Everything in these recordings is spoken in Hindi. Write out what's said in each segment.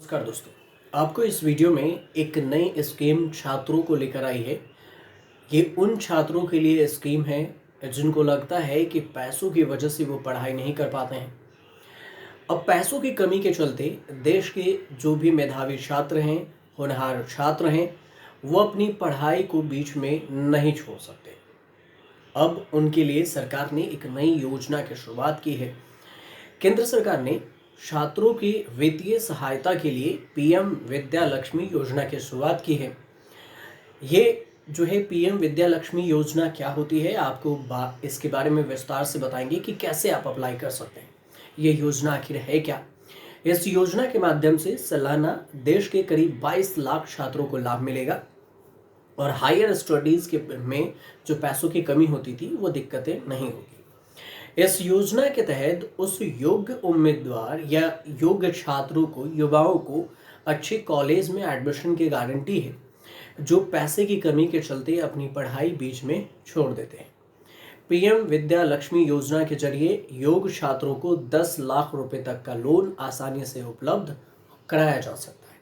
नमस्कार दोस्तों। आपको इस वीडियो में एक नई स्कीम छात्रों को लेकर आई है। ये उन छात्रों के लिए स्कीम है जिनको लगता है कि पैसों की वजह से वो पढ़ाई नहीं कर पाते हैं। अब पैसों की कमी के चलते देश के जो भी मेधावी छात्र हैं, होनहार छात्र हैं, वो अपनी पढ़ाई को बीच में नहीं छोड़ सकते। अब उनके लिए सरकार ने एक नई योजना की शुरुआत की है। केंद्र सरकार ने छात्रों की वित्तीय सहायता के लिए पीएम विद्या लक्ष्मी योजना की शुरुआत की है। ये जो है पीएम विद्या लक्ष्मी योजना क्या होती है, आपको इसके बारे में विस्तार से बताएंगे कि कैसे आप अप्लाई कर सकते हैं। ये योजना आखिर है क्या। इस योजना के माध्यम से सालाना देश के करीब 22 लाख छात्रों को लाभ मिलेगा और हायर स्टडीज के में जो पैसों की कमी होती थी वो दिक्कतें नहीं होगी। इस योजना के तहत उस योग्य उम्मीदवार या योग्य छात्रों को, युवाओं को अच्छे कॉलेज में एडमिशन की गारंटी है जो पैसे की कमी के चलते अपनी पढ़ाई बीच में छोड़ देते हैं। पीएम विद्या लक्ष्मी योजना के जरिए योग्य छात्रों को 10 लाख रुपए तक का लोन आसानी से उपलब्ध कराया जा सकता है।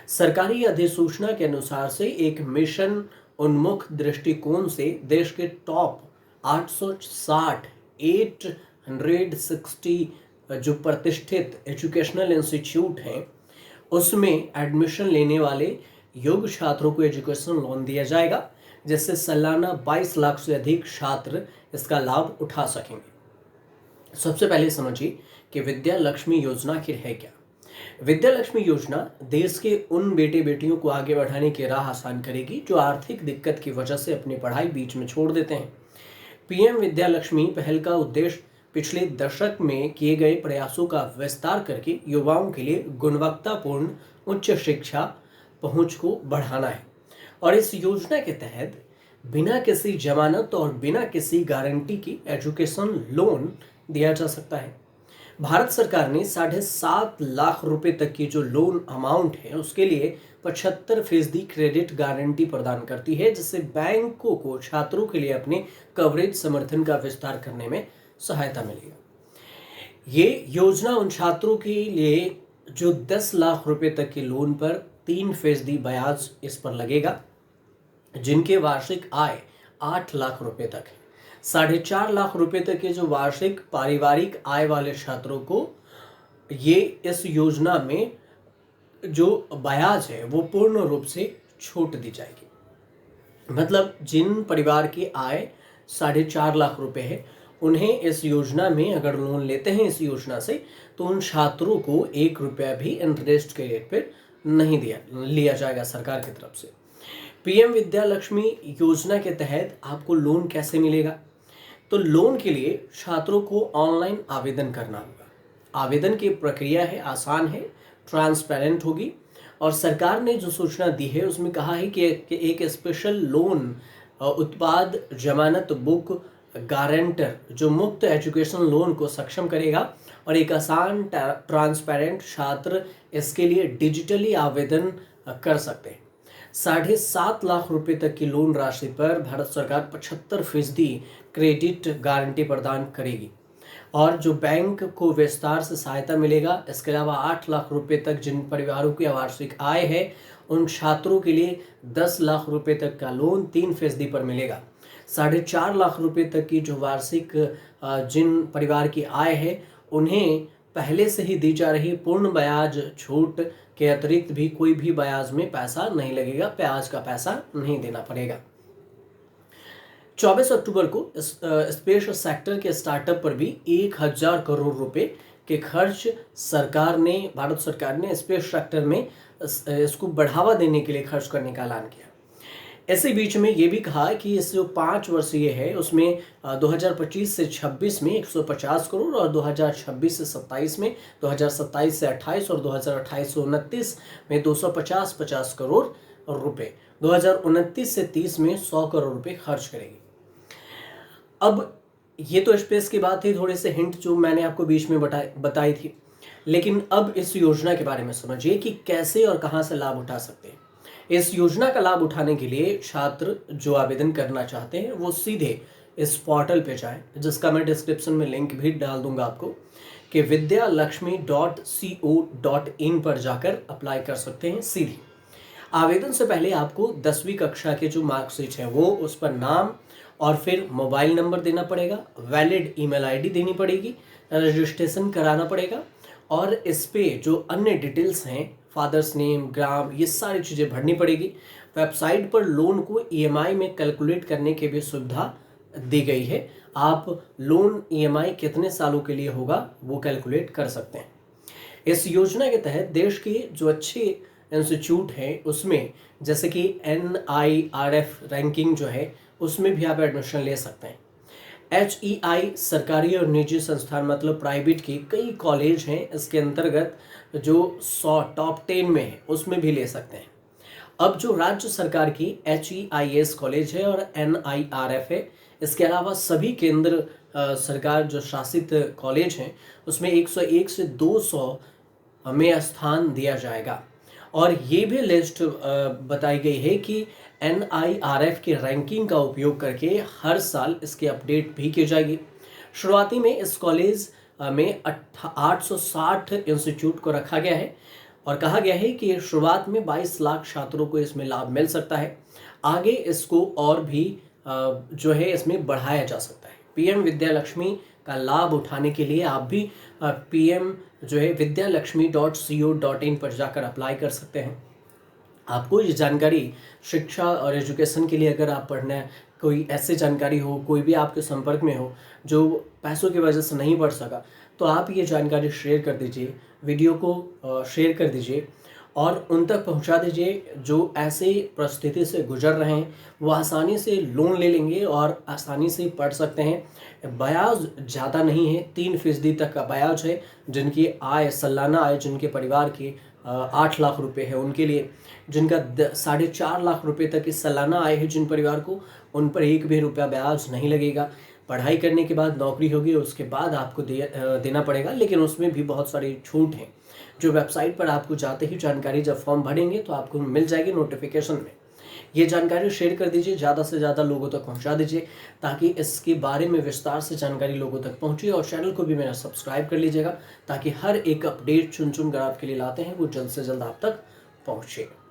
सरकारी अधिसूचना के अनुसार से एक मिशन उन्मुख दृष्टिकोण से देश के टॉप 860 860 जो प्रतिष्ठित एजुकेशनल इंस्टीट्यूट हैं उसमें एडमिशन लेने वाले योग्य छात्रों को एजुकेशन लोन दिया जाएगा, जिससे सालाना 22 लाख से अधिक छात्र इसका लाभ उठा सकेंगे। सबसे पहले समझिए कि विद्या लक्ष्मी योजना आखिर है क्या। विद्या लक्ष्मी योजना देश के उन बेटे बेटियों को आगे बढ़ाने की राह आसान करेगी जो आर्थिक दिक्कत की वजह से अपनी पढ़ाई बीच में छोड़ देते हैं। पीएम विद्या लक्ष्मी पहल का उद्देश्य पिछले दशक में किए गए प्रयासों का विस्तार करके युवाओं के लिए गुणवत्तापूर्ण उच्च शिक्षा पहुंच को बढ़ाना है। और इस योजना के तहत बिना किसी जमानत और बिना किसी गारंटी की एजुकेशन लोन दिया जा सकता है। भारत सरकार ने 7.5 लाख रुपए तक की जो लोन अमाउंट है उसके लिए 75% क्रेडिट गारंटी प्रदान करती है, जिससे बैंकों को छात्रों के लिए अपने कवरेज समर्थन का विस्तार करने में सहायता मिलेगा। ये योजना उन छात्रों के लिए जो 10 लाख रुपए तक के लोन पर 3% ब्याज इस पर लगेगा, जिनके वार्षिक आय 8 लाख रुपए तक है। 4.5 लाख रुपए तक के जो वार्षिक पारिवारिक आय वाले छात्रों को ये इस योजना में जो ब्याज है वो पूर्ण रूप से छूट दी जाएगी। मतलब जिन परिवार की आय 4.5 लाख रुपए है, उन्हें इस योजना में अगर लोन लेते हैं इस योजना से, तो उन छात्रों को 1 रुपया भी इंटरेस्ट के रेट पर नहीं लिया जाएगा सरकार की तरफ से। पीएम विद्या लक्ष्मी योजना के तहत आपको लोन कैसे मिलेगा, तो लोन के लिए छात्रों को ऑनलाइन आवेदन करना होगा। आवेदन की प्रक्रिया है आसान है, ट्रांसपेरेंट होगी और सरकार ने जो सूचना दी है उसमें कहा है कि एक स्पेशल लोन उत्पाद जमानत बुक गारंटर जो मुफ्त एजुकेशन लोन को सक्षम करेगा और एक आसान ट्रांसपेरेंट छात्र इसके लिए डिजिटली आवेदन कर सकते हैं। 7.5 लाख रुपए तक की लोन राशि पर भारत सरकार 75% क्रेडिट गारंटी प्रदान करेगी और जो बैंक को विस्तार से सहायता मिलेगा। इसके अलावा 8 लाख रुपए तक जिन परिवारों की वार्षिक आय है उन छात्रों के लिए 10 लाख रुपए तक का लोन 3% पर मिलेगा। 4.5 लाख रुपए तक की जो वार्षिक जिन परिवार की आय है उन्हें पहले से ही दी जा रही पूर्ण ब्याज छूट के अतिरिक्त भी कोई भी ब्याज में पैसा नहीं लगेगा, ब्याज का पैसा नहीं देना पड़ेगा। 24 अक्टूबर को स्पेस सेक्टर के स्टार्टअप पर भी 1000 करोड़ रुपए के खर्च भारत सरकार ने स्पेस सेक्टर में इसको बढ़ावा देने के लिए खर्च करने का ऐलान किया। इसी बीच में ये भी कहा कि इस जो 5 वर्षीय है उसमें 2025 से 26 में 150 करोड़ और 2026 से 27 में, 2027 से 28 और 2028 से 29 में 250 करोड़ रुपए, 2029 से 30 में 100 करोड़ रुपए खर्च करेगी। अब ये तो स्पेस की बात थी, थोड़े से हिंट जो मैंने आपको बीच में बताई थी। लेकिन अब इस योजना के बारे में समझिए कि कैसे और कहां से लाभ उठा सकते हैं। इस योजना का लाभ उठाने के लिए छात्र जो आवेदन करना चाहते हैं वो सीधे इस पोर्टल पे जाएं, जिसका मैं डिस्क्रिप्शन में लिंक भी डाल दूंगा आपको। कि vidyalakshmi.co.in पर जाकर अप्लाई कर सकते हैं सीधी। आवेदन से पहले आपको 10वीं कक्षा के जो मार्कशीट है वो उस पर नाम और फिर मोबाइल नंबर देना पड़ेगा, वैलिड ईमेल आईडी देनी पड़ेगी, रजिस्ट्रेशन कराना पड़ेगा और इस पे जो अन्य डिटेल्स हैं, फादर्स नेम, ग्राम, ये सारी चीज़ें भरनी पड़ेगी। वेबसाइट पर लोन को ईएमआई में कैलकुलेट करने की भी सुविधा दी गई है। आप लोन ईएमआई कितने सालों के लिए होगा वो कैलकुलेट कर सकते हैं। इस योजना के तहत देश के जो अच्छे इंस्टीट्यूट हैं उसमें जैसे कि NIRF रैंकिंग जो है उसमें भी आप एडमिशन ले सकते हैं। HEI सरकारी और निजी संस्थान मतलब प्राइवेट के कई कॉलेज हैं, इसके अंतर्गत जो 100 टॉप 10 में है उसमें भी ले सकते हैं। अब जो राज्य सरकार की HEIS कॉलेज है और NIRF है, इसके अलावा सभी केंद्र सरकार जो शासित कॉलेज हैं उसमें 101 से 200 में स्थान दिया जाएगा। और ये भी लिस्ट बताई गई है कि NIRF की रैंकिंग का उपयोग करके हर साल इसकी अपडेट भी की जाएगी। शुरुआती में इस कॉलेज में 860 इंस्टीट्यूट को रखा गया है और कहा गया है कि शुरुआत में 22 लाख छात्रों को इसमें लाभ मिल सकता है। आगे इसको और भी जो है इसमें बढ़ाया जा सकता है। PM विद्यालक्ष्मी का लाभ उठाने के लिए आप भी PM जो है vidyalakshmi.co.in पर जाकर अप्लाई कर सकते हैं। आपको ये जानकारी शिक्षा और एजुकेशन के लिए अगर आप पढ़ना है, कोई ऐसी जानकारी हो, कोई भी आपके संपर्क में हो जो पैसों की वजह से नहीं पढ़ सका, तो आप ये जानकारी शेयर कर दीजिए, वीडियो को शेयर कर दीजिए और उन तक पहुंचा दीजिए जो ऐसे परिस्थिति से गुजर रहे हैं। वो आसानी से लोन ले लेंगे और आसानी से पढ़ सकते हैं। ब्याज ज़्यादा नहीं है, 3% तक का ब्याज है। जिनकी आय सालाना आय जिनके परिवार की 8 लाख रुपए है उनके लिए, जिनका 4.5 लाख रुपए तक की सालाना आय है जिन परिवार को, उन पर एक भी रुपया ब्याज नहीं लगेगा। पढ़ाई करने के बाद नौकरी होगी उसके बाद आपको देना पड़ेगा, लेकिन उसमें भी बहुत सारी छूट हैं जो वेबसाइट पर आपको जाते ही जानकारी जब फॉर्म भरेंगे तो आपको मिल जाएगी नोटिफिकेशन में। ये जानकारी शेयर कर दीजिए, ज़्यादा से ज़्यादा लोगों तक पहुंचा दीजिए ताकि इसके बारे में विस्तार से जानकारी लोगों तक पहुंचे। और चैनल को भी मेरा सब्सक्राइब कर लीजिएगा ताकि हर एक अपडेट चुन कर आपके लिए लाते हैं वो जल्द से जल्द आप तक पहुंचे।